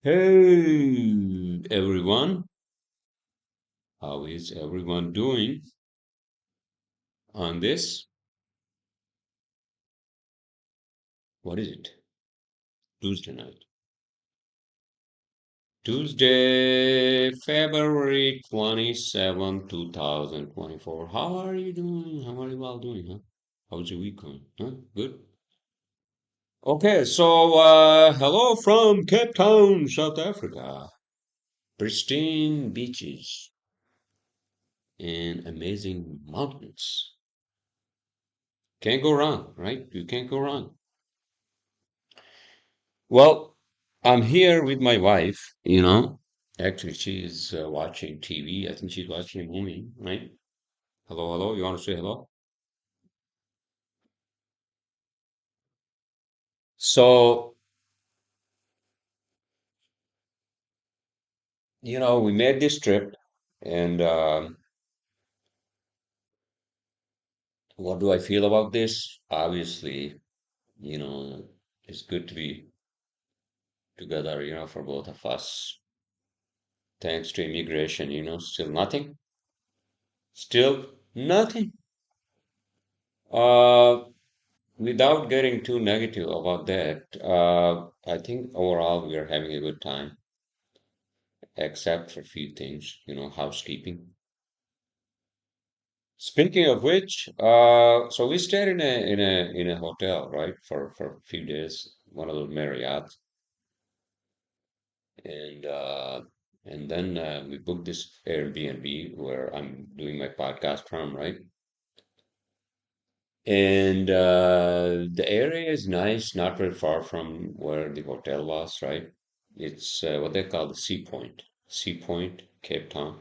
Hey everyone, how is everyone doing on this? What is it? Tuesday night. Tuesday, February 27, 2024. How are you doing? How are you all doing, huh? How's your week going? Huh? Good? Okay, so hello from Cape Town, South Africa. Pristine beaches and amazing mountains. Can't go wrong, right? You can't go wrong. Well, I'm here with my wife. Actually, she's watching TV. I think she's watching a movie, right? Hello, hello. You want to say hello? So, we made this trip, and what do I feel about this? Obviously, it's good to be together, for both of us. Thanks to immigration, still nothing. Still nothing. Uh, Without getting too negative about that, I think overall we are having a good time, except for a few things, housekeeping. Speaking of which, so we stayed in a hotel, right, for a few days, one of those Marriott, and uh, and then we booked this Airbnb where I'm doing my podcast from, right? And the area is nice, not very far from where the hotel was, right? It's what they call the Sea Point. Sea Point, Cape Town.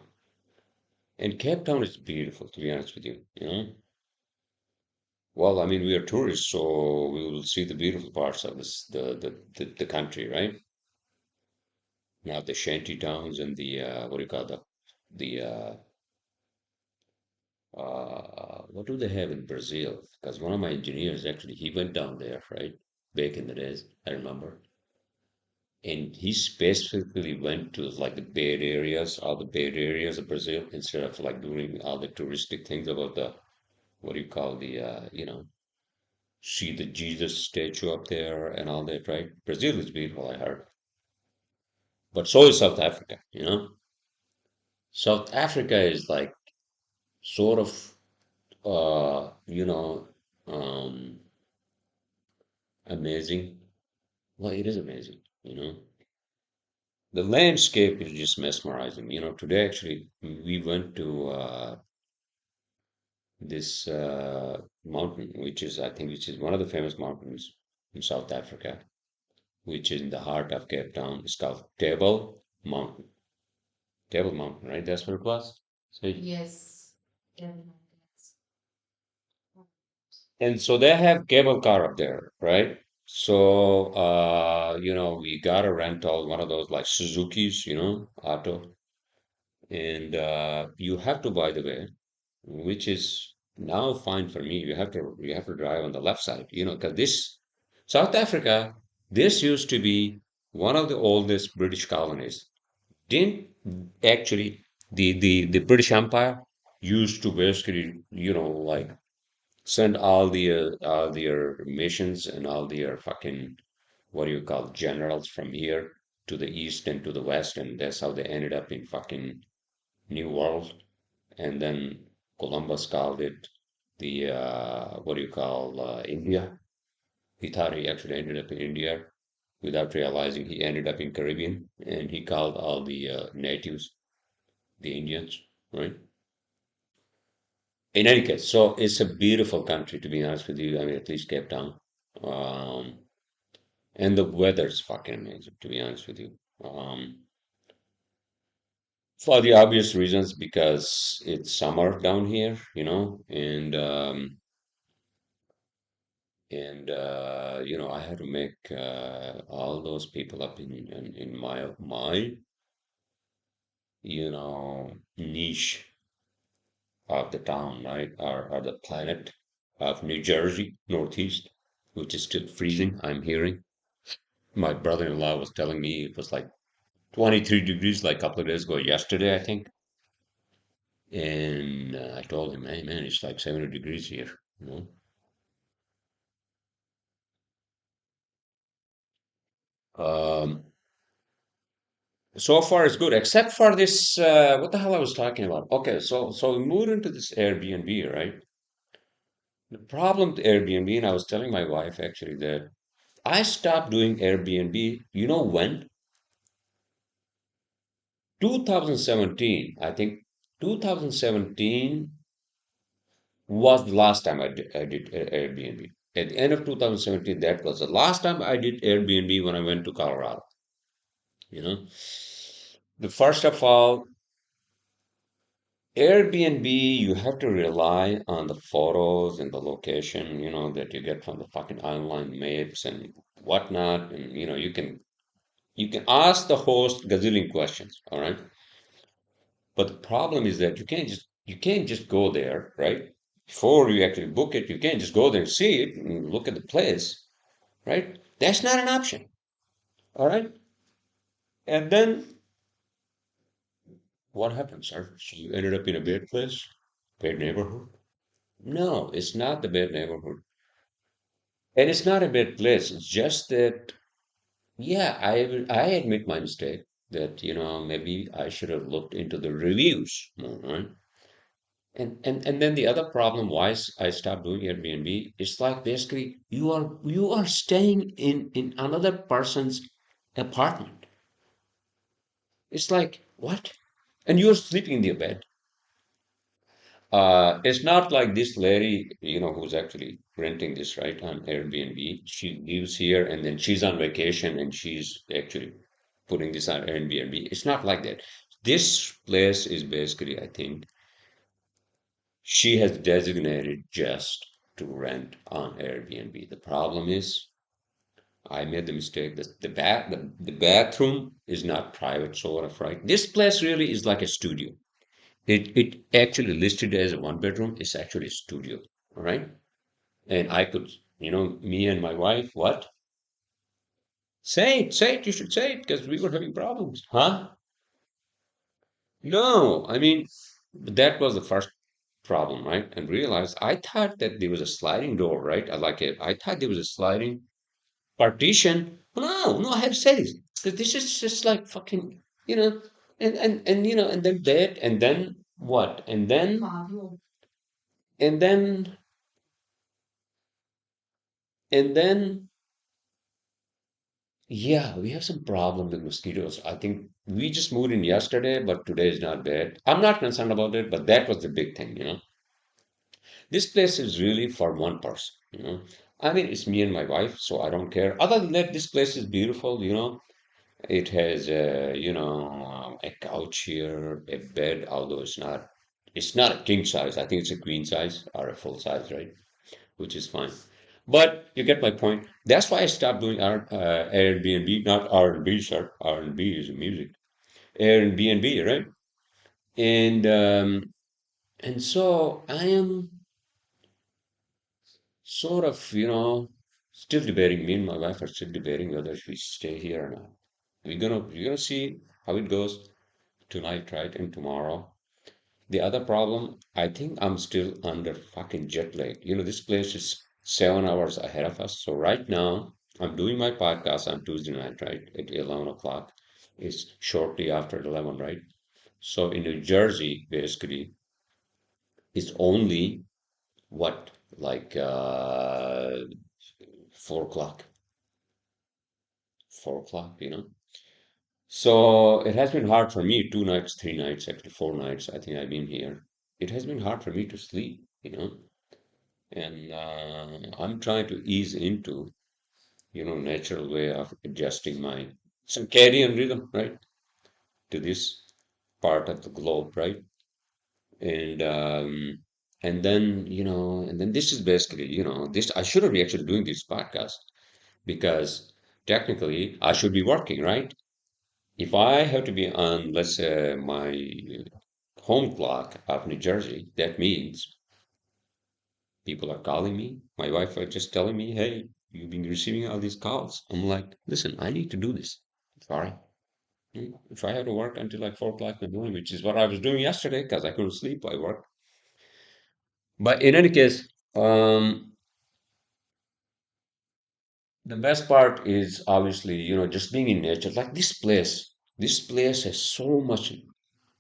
And Cape Town is beautiful, to be honest with you. Well, I mean, we are tourists, so we will see the beautiful parts of the country, right? Not the shanty towns and the what do you call the what do they have in Brazil? Because one of my engineers actually he went down there, right? Back in the days, I remember. And he specifically went to like the bad areas, all the bad areas of Brazil, instead of like doing all the touristic things about the what do you call see the Jesus statue up there and all that, right? Brazil is beautiful, I heard. But so is South Africa. South Africa is like sort of um amazing. Well, it is amazing. The landscape is just mesmerizing. Today actually we went to this mountain, which is one of the famous mountains in South Africa, which is in the heart of Cape Town. It's called Table Mountain. Table Mountain, right? That's what it was. So, and so they have cable car up there, right? So, we got a rental, one of those like Suzuki's, auto, and you have to, by the way, which is now fine for me. You have to drive on the left side, because this South Africa, this used to be one of the oldest British colonies. Didn't actually the British Empire used to basically, like send all their missions and all their fucking what do you call generals from here to the east and to the west, and that's how they ended up in fucking New World. And then Columbus called it the what do you call India. He thought he actually ended up in India without realizing he ended up in Caribbean, and he called all the natives the Indians, right? In any case, so it's a beautiful country to be honest with you. I mean, at least Cape Town, um, and the weather's fucking amazing to be honest with you. For the obvious reasons, because it's summer down here, and I had to make all those people up in my niche of the town, right? Or the planet of New Jersey, Northeast, which is still freezing, I'm hearing. My brother-in-law was telling me it was like 23 degrees like a couple of days ago, yesterday, I think. And I told him, hey, man, it's like 70 degrees here, you know. Um, so far, it's good, except for this, what the hell I was talking about. Okay, so we moved into this Airbnb, right? The problem with Airbnb, and I was telling my wife actually that I stopped doing Airbnb, you know when? 2017, I think 2017 was the last time I did Airbnb. At the end of 2017, that was the last time I did Airbnb when I went to Colorado. You know, the first of all, Airbnb, you have to rely on the photos and the location, that you get from the fucking online maps and whatnot. And you can ask the host gazillion questions, all right? But the problem is that you can't just go there, right? Before you actually book it, you can't just go there and see it and look at the place, right? That's not an option, all right? And then what happened, sir? So you ended up in a bad place, bad neighborhood? No, it's not the bad neighborhood. And it's not a bad place. It's just that, yeah, I admit my mistake that, maybe I should have looked into the reviews more, right? And then the other problem why I stopped doing Airbnb is like basically you are staying in another person's apartment. It's like what? And you're sleeping in your bed. It's not like this lady, who's actually renting this right on Airbnb. She lives here and then she's on vacation and she's actually putting this on Airbnb. It's not like that. This place is basically, I think, she has designated just to rent on Airbnb. The problem is, I made the mistake that the bathroom is not private, sort of, right? This place really is like a studio. It actually listed as a one bedroom. It's actually a studio, all right? And I could, me and my wife, what? Say it. You should say it because we were having problems, huh? No, I mean, that was the first problem, right? And realized I thought that there was a sliding door, right? I thought there was a sliding partition. No, no, I have said it. Because this is just like fucking, and then that, and then what? And then, and then, yeah, we have some problem with mosquitoes. I think we just moved in yesterday, but today is not bad. I'm not concerned about it, but that was the big thing. This place is really for one person. I mean, it's me and my wife, so I don't care. Other than that, this place is beautiful. It has, a couch here, a bed, although it's not a king size. I think it's a queen size or a full size, right? Which is fine. But you get my point. That's why I stopped doing Airbnb, not R&B, sir. R&B is music. Airbnb, right? And so I am sort of, still debating. Me and my wife are still debating whether we stay here or not. We're gonna see how it goes tonight, right, and tomorrow. The other problem, I think I'm still under fucking jet lag. This place is 7 hours ahead of us. So right now, I'm doing my podcast on Tuesday night, right, at 11 o'clock. It's shortly after 11, right? So in New Jersey, basically, it's only what, like 4 o'clock. 4 o'clock. So it has been hard for me 2 nights, 3 nights, actually 4 nights. I think I've been here. It has been hard for me to sleep. And I'm trying to ease into, natural way of adjusting my circadian rhythm, right, to this part of the globe, right? And and then this is basically, this I shouldn't be actually doing this podcast because technically I should be working, right? If I have to be on, let's say, my home clock of New Jersey, that means people are calling me. My wife are just telling me, hey, you've been receiving all these calls. I'm like, listen, I need to do this. Sorry. If I had to work until like 4 o'clock in the morning, which is what I was doing yesterday because I couldn't sleep, I worked. But in any case, the best part is obviously, just being in nature. Like this place has so much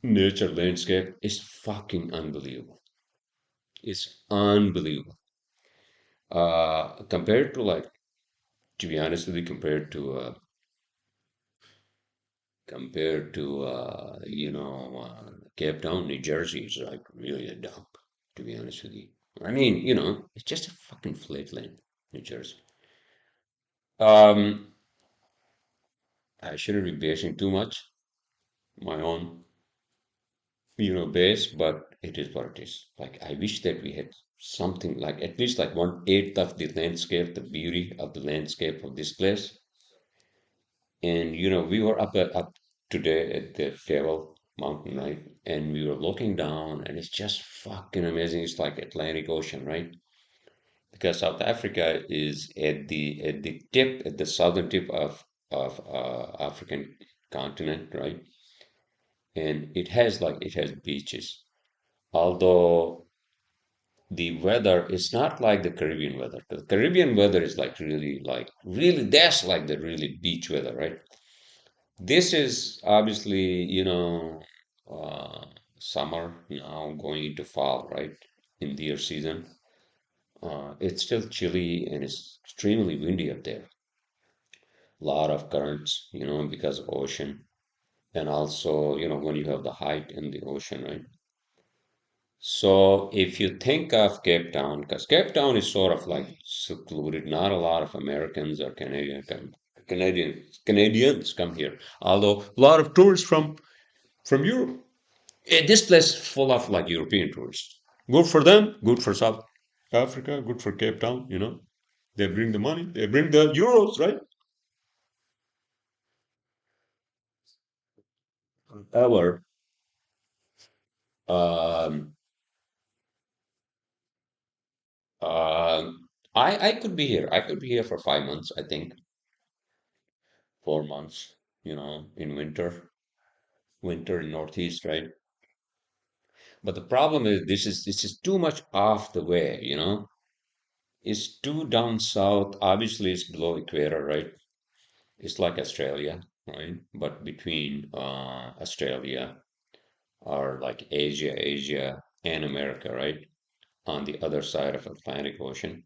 nature landscape. It's fucking unbelievable. It's unbelievable. Compared to like, to be honest with you, compared to Cape Town, New Jersey is like really a dump, to be honest with you. I mean, it's just a fucking flat land, New Jersey. Um, I shouldn't be basing too much my own, base, but it is what it is. Like I wish that we had something like at least like 1/8 of the landscape, the beauty of the landscape of this place. And we were up today at the Table Mountain, right? And we were looking down, and it's just fucking amazing. It's like Atlantic Ocean, right? Because South Africa is at the southern tip of African continent, right? And it has beaches. Although the weather is not like the Caribbean weather. The Caribbean weather is like really that's like the really beach weather, right? This is obviously, summer now going into fall, right? In deer season. It's still chilly and it's extremely windy up there. A lot of currents, because of ocean. And also, when you have the height in the ocean, right? So if you think of Cape Town, because Cape Town is sort of like secluded, not a lot of Americans or Canadians come here. Although a lot of tourists from Europe. This place is full of like European tourists. Good for them, good for South Africa, good for Cape Town. They bring the money, they bring the euros, right? However, um, I could be here. I could be here for 5 months, I think, 4 months, in winter in Northeast, right? But the problem is this is too much off the way. It's too down south. Obviously, it's below equator, right? It's like Australia, right? But between Australia or like Asia, and America, right? On the other side of Atlantic Ocean.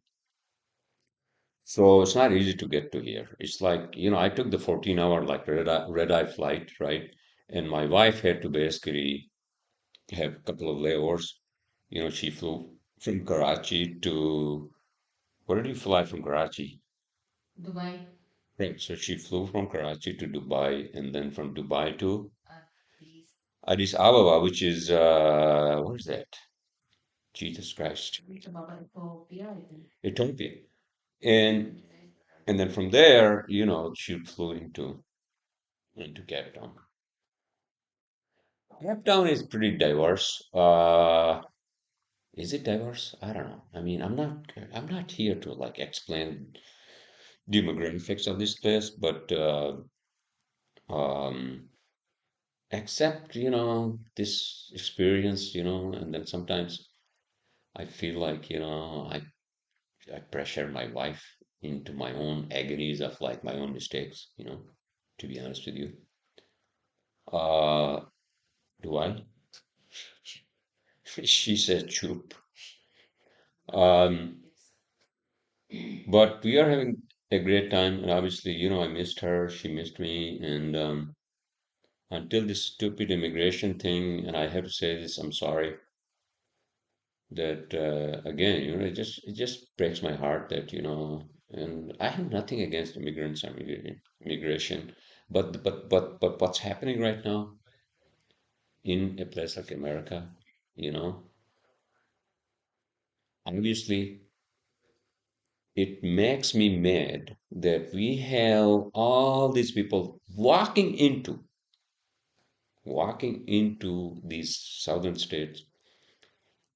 So it's not easy to get to here. It's like, I took the 14-hour like red eye flight, right? And my wife had to basically have a couple of layovers. She flew from Karachi to, where did you fly from Karachi? Right. So she flew from Karachi to Dubai and then from Dubai to Addis Ababa, which is what is that? Jesus Christ. Ethiopia. And and then from there, she flew into Cape Town. Cape Town is pretty diverse. Is it diverse? I don't know. I mean, I'm not here to like explain demographics of this place, but um except, this experience, and then sometimes I feel like, I pressure my wife into my own agonies of like my own mistakes, to be honest with you. Uh, do I? She said choop. Um, but we are having a great time, and obviously, I missed her, she missed me, and until this stupid immigration thing, and I have to say this, I'm sorry that again, it just breaks my heart that and I have nothing against immigrants or immigration, but what's happening right now in a place like America, you know, obviously it makes me mad that we have all these people walking into these southern states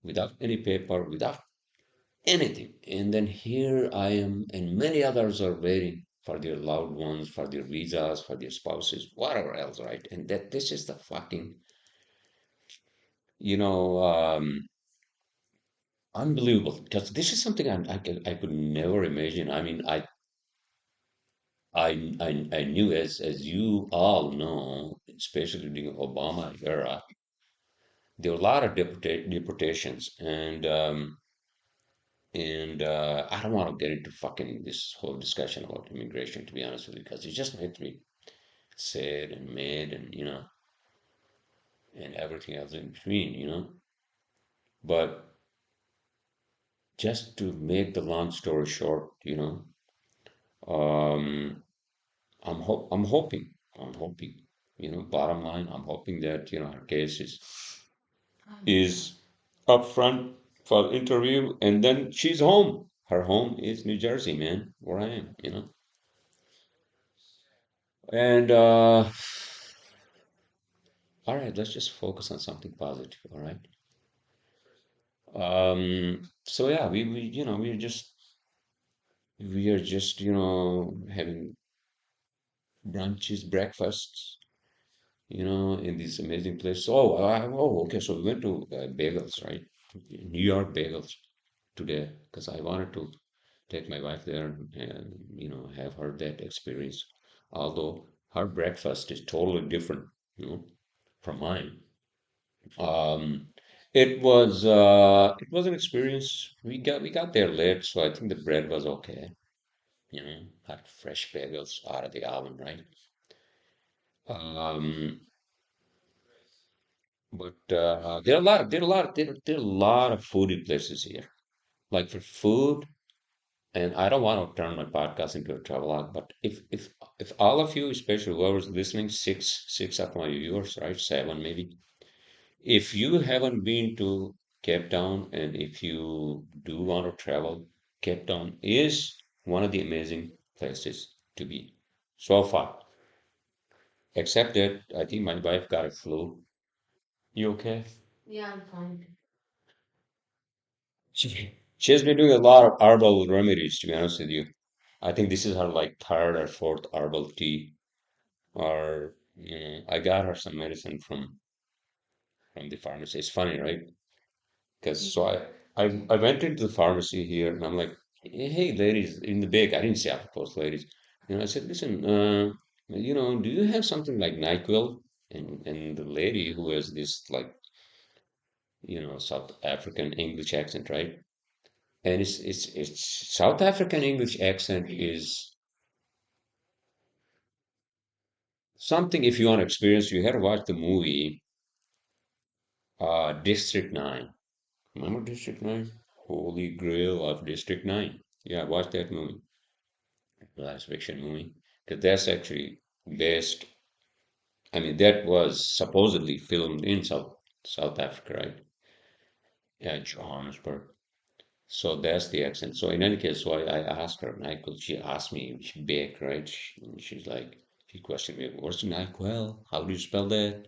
without any paper, without anything. And then here I am, and many others are waiting for their loved ones, for their visas, for their spouses, whatever else, right? And that this is the fucking, you know, unbelievable because this is something I could never imagine. I mean, I knew as you all know, especially during Obama era, there were a lot of deportations, and I don't want to get into fucking this whole discussion about immigration, to be honest with you, because it just makes me sad and mad, and and everything else in between. But just to make the long story short, um, I'm hoping, bottom line, I'm hoping that her case is up front for the interview, and then she's home. Her home is New Jersey, man, where I am. And all right, let's just focus on something positive. All right. So yeah, we we are just having brunches, breakfasts, in these amazing places. Okay. So we went to Bagels, right? New York Bagels today because I wanted to take my wife there and have her that experience. Although her breakfast is totally different, you know, from mine. Um, it was an experience. We got there late, so I think the bread was okay. Had fresh bagels out of the oven, right? Um, but there are a lot of foodie places here. Like for food, and I don't want to turn my podcast into a travelogue, but if all of you, especially whoever's listening, six of my viewers, right, seven maybe, if you haven't been to Cape Town and if you do want to travel, Cape Town is one of the amazing places to be so far. Except that I think my wife got a flu. You okay? She has been doing a lot of herbal remedies, to be honest with you. I think this is her like third or fourth herbal tea. Or I got her some medicine from the pharmacy. It's funny, right? Because I went into the pharmacy here and I'm like, hey, ladies, in the big, I didn't say of course, ladies. I said, listen, do you have something like NyQuil? And the lady who has this like, South African English accent, right? And it's South African English accent is something if you want to experience, you have to watch the movie District 9. Remember District 9? Holy Grail of District 9. Yeah, watch that movie. Last fiction movie. Because that's actually based, I mean, that was supposedly filmed in South Africa, right? Yeah, Johannesburg. So that's the accent. So in any case, so I asked her, NyQuil. She asked me, she baked, right? She's like, she questioned me, what's NyQuil? How do you spell that?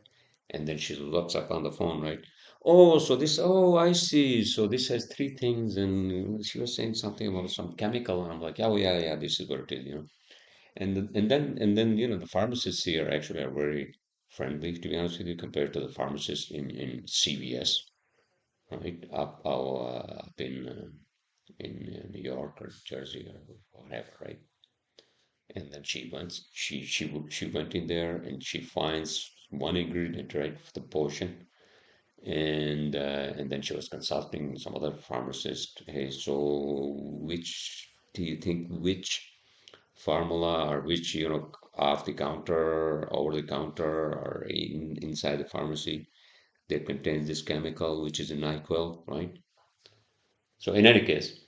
And then she looks up on the phone, right? Oh, I see. So this has three things. And she was saying something about some chemical. And I'm like, oh, yeah, yeah, this is what it is. And then, the pharmacists here actually are very friendly, to be honest with you, compared to the pharmacists in CVS, right? Up in New York or Jersey or whatever, right? And then she went in there and she finds one ingredient, right, for the potion, and then she was consulting some other pharmacist. Hey, so which do you think which formula or which off the counter, over the counter, or inside the pharmacy that contains this chemical, which is a NyQuil, right? So in any case,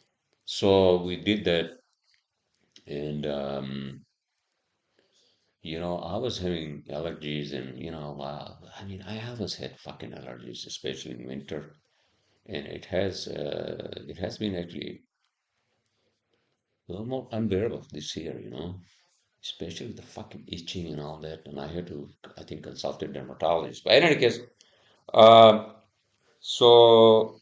so we did that, and I was having allergies, and I mean, I always had fucking allergies, especially in winter, and it has been actually a little more unbearable this year, especially with the fucking itching and all that. And I had to, I think, consult a dermatologist. But in any case, uh, so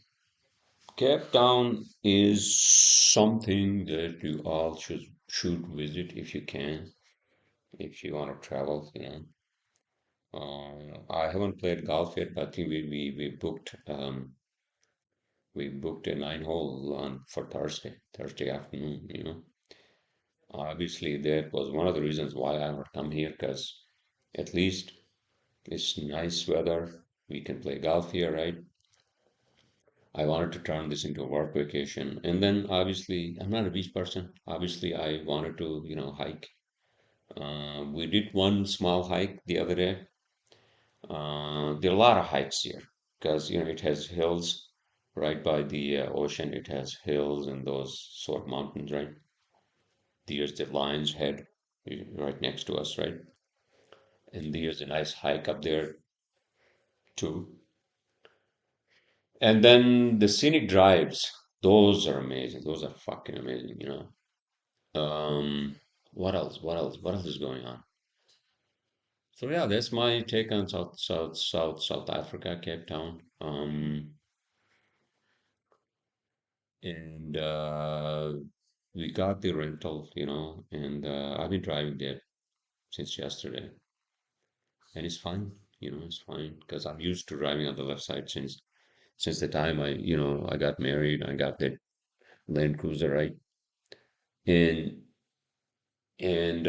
Cape Town is something that you all should visit if you can, if you want to travel, you know. I haven't played golf yet, but I think we booked a 9 hole on for Thursday afternoon, you know. Obviously, that was one of the reasons why I would come here, because at least it's nice weather. We can play golf here, right? I wanted to turn this into a work vacation. And then obviously, I'm not a beach person. Obviously, I wanted to, you know, hike. We did one small hike the other day. There are a lot of hikes here because, you know, it has hills right by the ocean. It has hills and those sort of mountains, right? There's the Lion's Head right next to us, right? And there's a nice hike up there too. And then the scenic drives, those are amazing. Those are fucking amazing, you know. What else? What else? What else is going on? So yeah, that's my take on South Africa, Cape Town. And we got the rental, you know, and I've been driving there since yesterday, and it's fine, you know, it's fine because I'm used to driving on the left side since the time I got married. I got that Land Cruiser, right? And and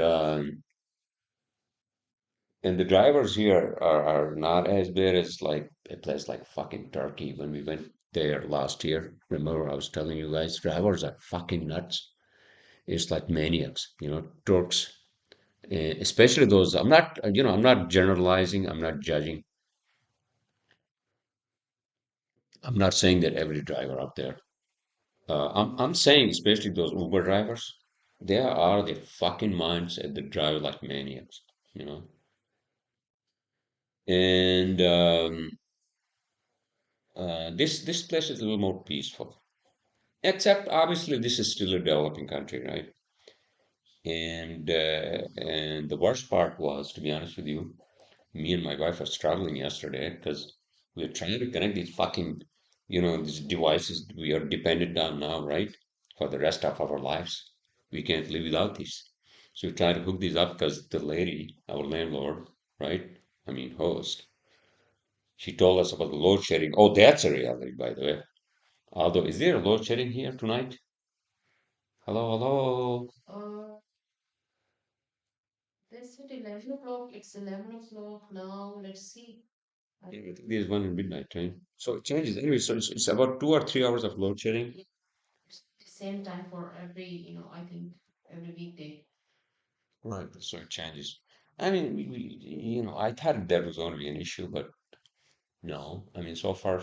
and the drivers here are not as bad as like a place like fucking Turkey when we went there last year. Remember, I was telling you guys, drivers are fucking nuts. It's like maniacs, you know, Turks, especially those. I'm not generalizing. I'm not judging. I'm not saying that every driver out there. I'm saying especially those Uber drivers. They are the fucking minds and they drive like maniacs, you know. And this place is a little more peaceful. Except obviously this is still a developing country, right? And the worst part was, to be honest with you, me and my wife were struggling yesterday because we are trying to connect these fucking, these devices we are dependent on now, right? For the rest of our lives. We can't live without these. So we try to hook these up because the lady, our landlord, right? I mean host, she told us about the load shedding. Oh, that's a reality, by the way. Although, is there a load shedding here tonight? Hello, hello. Yeah, I think there's one in midnight time. So it changes anyway. So it's about 2 or 3 hours of load shedding. Right. So it changes. I mean, I thought that was going to be an issue, but no. I mean, so far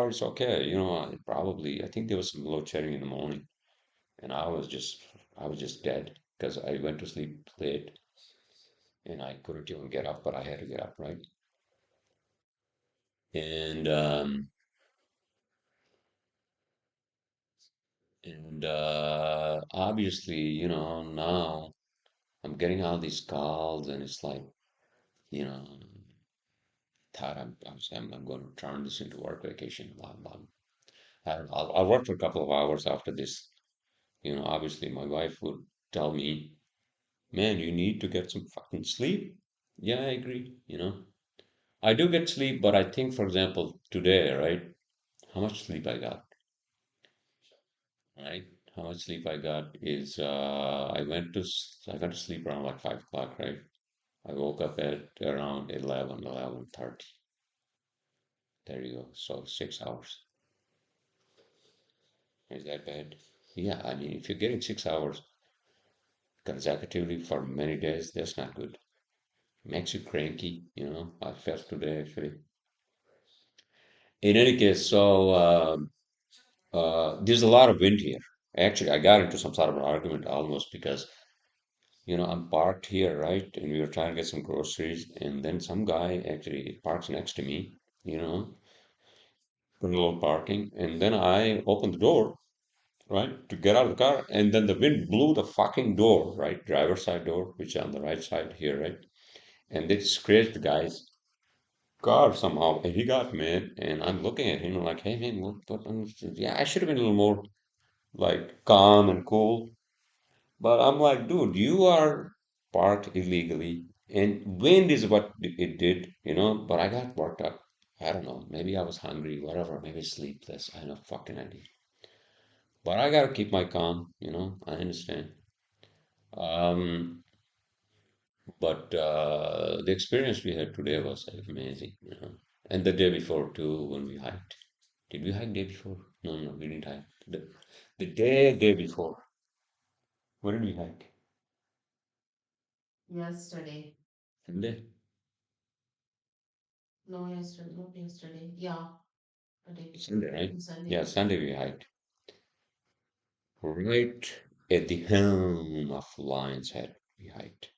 it's okay. I think there was some load shedding in the morning, and I was just dead because I went to sleep late and I couldn't even get up, but I had to get up, right? And obviously, now I'm getting all these calls, and it's like, you know, thought I'm going to turn this into work vacation. I'll work for a couple of hours after this. Obviously, my wife would tell me, "Man, you need to get some fucking sleep." Yeah, I agree. I do get sleep, but I think, for example, today, right? How much sleep I got, right? How much sleep I got is I went to sleep around like 5 o'clock, right? I woke up at around 11:30. There you go. So 6 hours. Is that bad? Yeah, I mean, if you're getting 6 hours consecutively for many days, that's not good. Makes you cranky, I felt today actually. In any case, so there's a lot of wind here. Actually, I got into some sort of an argument almost because, I'm parked here, right? And we were trying to get some groceries, and then some guy actually parks next to me, you know, parallel parking, and then I opened the door, right, to get out of the car, and then the wind blew the fucking door, right, driver's side door, which is on the right side here, right, and it scratched the guy's car somehow, and he got mad, and I'm looking at him like, hey man, what, yeah, I should have been a little more like calm and cool, But I'm like, dude, you are parked illegally, and wind is what it did, But I got worked up. I don't know. Maybe I was hungry, whatever. Maybe sleepless. I have no fucking idea. But I gotta keep my calm, I understand. Um, but the experience we had today was amazing. And the day before too, when we hiked. Did we hike day before? No, no, we didn't hike. The day before. When did we hike? Sunday. Sunday, right? Yeah, Sunday we hiked. Right at the helm of Lion's Head, we hiked.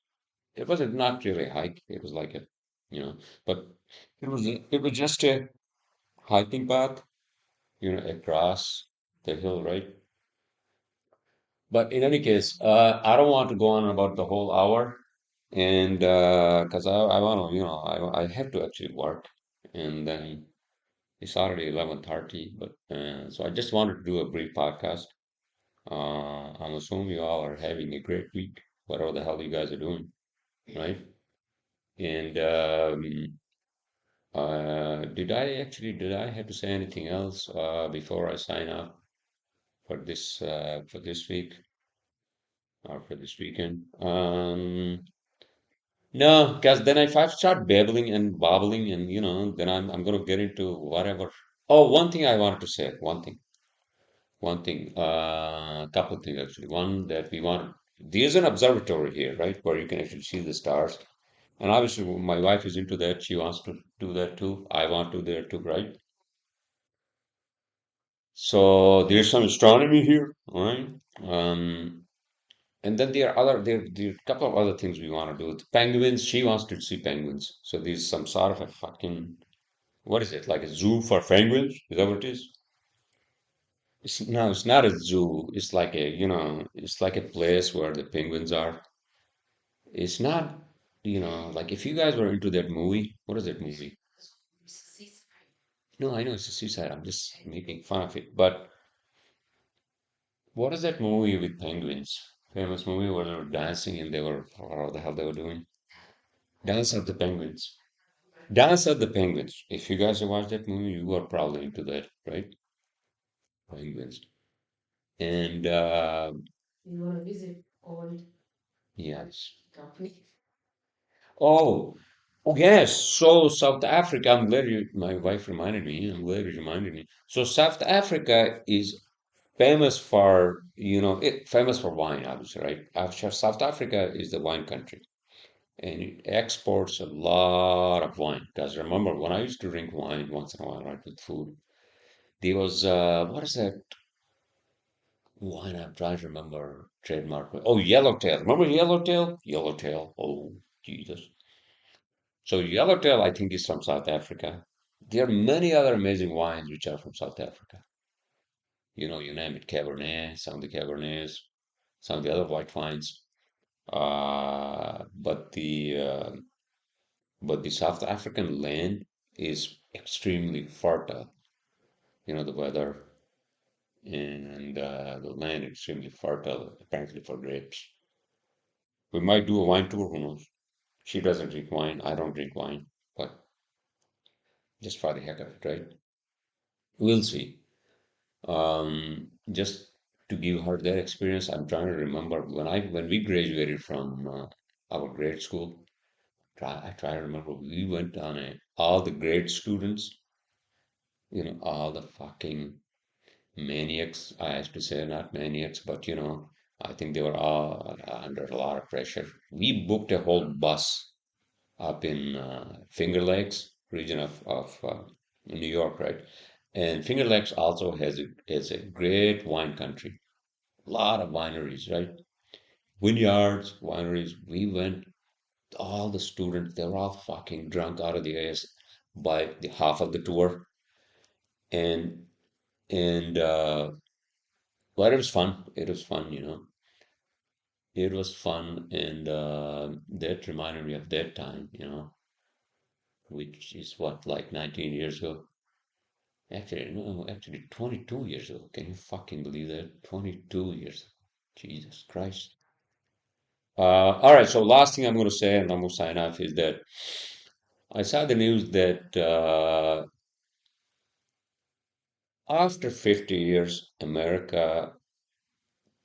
It was not really a hike. It was like you know, but it was just a hiking path, across the hill, right? But in any case, I don't want to go on about the whole hour, and because I want to, I have to actually work, and then it's already 11:30. But so I just wanted to do a brief podcast. I'm assuming you all are having a great week, whatever the hell you guys are doing, right? And did I have to say anything else before I sign off for this week or for this weekend? No, because then if I start babbling and babbling and then I'm gonna get into whatever. Oh, one thing I wanted to say, one thing, couple of things actually. One that we want. There's an observatory here, right, where you can actually see the stars. And obviously, my wife is into that. She wants to do that too. I want to there too, right? So there's some astronomy here, all right? And then there are a couple of other things we want to do. The penguins, she wants to see penguins. So there's some sort of a fucking, what is it? Like a zoo for penguins? Is that what it is? No, it's not a zoo. It's like a place where the penguins are. It's not, like if you guys were into that movie, what is that movie? No, I know it's a seaside. I'm just making fun of it. But what is that movie with penguins? Famous movie where they were dancing and they were, or what the hell they were doing? Dance of the Penguins. Dance of the Penguins. If you guys have watched that movie, you are probably into that, right? Penguins. And yes. Oh, oh yes. So South Africa, I'm glad my wife reminded me. I'm glad you reminded me. So South Africa is famous for, famous for wine, obviously, right? South Africa is the wine country, and it exports a lot of wine. Because remember, when I used to drink wine once in a while, right, with food, there was what is that wine? I'm trying to remember trademark. Oh, Yellowtail. Remember Yellowtail? Yellowtail. Oh, Jesus. So Yellowtail, I think, is from South Africa. There are many other amazing wines which are from South Africa. You name it, Cabernet, some of the Cabernets, some of the other white wines. Uh, but the uh, but the South African land is extremely fertile. The weather and the land is extremely fertile, apparently for grapes. We might do a wine tour, who knows? She doesn't drink wine, I don't drink wine, but just for the heck of it, right? We'll see. Just to give her that experience, I'm trying to remember when we graduated from our grade school. I try to remember we went on all the grade students, all the fucking maniacs. I have to say, not maniacs, but I think they were all under a lot of pressure. We booked a whole bus up in Finger Lakes region of New York, right? And Finger Lakes also has a great wine country, a lot of wineries, right? Vineyards, wineries. We went, all the students, they were all fucking drunk out of the ass by the half of the tour, and and but it was fun. It was fun. It was fun, and that reminded me of that time, which is what, like 19 years ago. Actually, no, actually 22 years ago. Can you fucking believe that? 22 years ago. Jesus Christ. All right, so last thing I'm going to say, and then we'll sign off, is that I saw the news that after 50 years, America,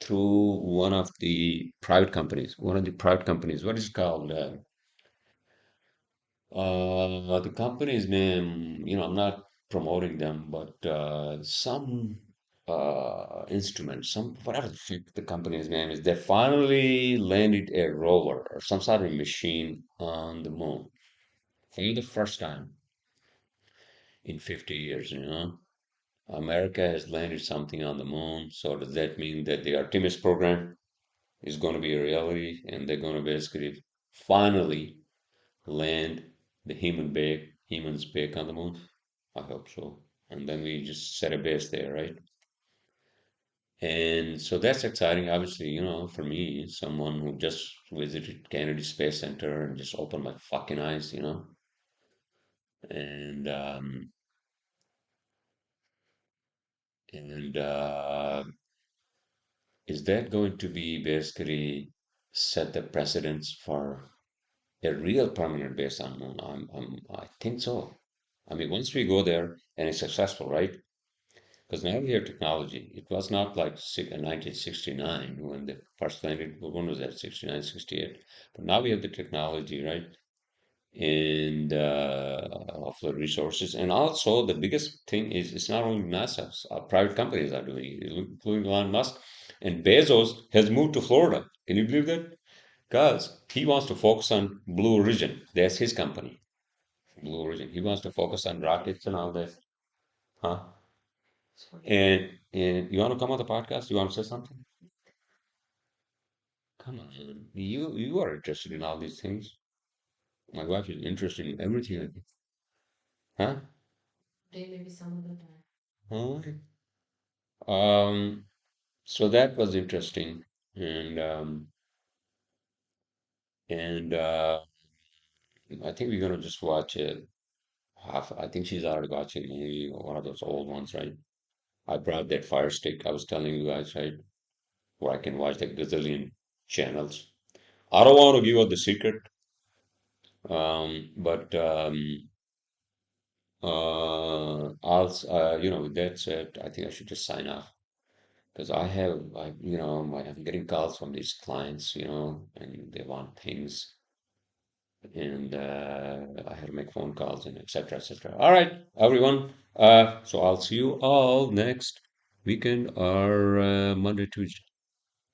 through one of the private companies, what is it called? The company's name, I'm not promoting them, but some instrument, whatever the fuck the company's name is, they finally landed a rover or some sort of machine on the moon for the first time in 50 years, America has landed something on the moon. So does that mean that the Artemis program is going to be a reality and they're going to basically finally land the humans back on the moon? I hope so. And then we just set a base there, right? And so that's exciting, obviously, for me, someone who just visited Kennedy Space Center and just opened my fucking eyes, and and is that going to be basically set the precedence for a real permanent base on moon? I think so. I mean, once we go there and it's successful, right? Because now we have technology. It was not like 1969 when they first landed. Well, when was that? 69, 68. But now we have the technology, right? And of the resources. And also, the biggest thing is it's not only NASA, private companies are doing it, including Elon Musk. And Bezos has moved to Florida. Can you believe that? Because he wants to focus on Blue Origin. That's his company, Blue Origin. He wants to focus on rockets and all that. Huh? And you want to come on the podcast? You want to say something? Come on. You are interested in all these things. My wife is interested in everything. Huh? Huh? Um, so that was interesting. And and I think we're gonna just watch it half. I think she's already watching a movie, one of those old ones, right? I brought that Fire Stick I was telling you guys, right? Where I can watch like gazillion channels. I don't want to give out the secret, but with that said, I think I should just sign off because I'm getting calls from these clients, and they want things, and I have to make phone calls and etc. etc. All right, everyone. So I'll see you all next weekend or Monday, Tuesday.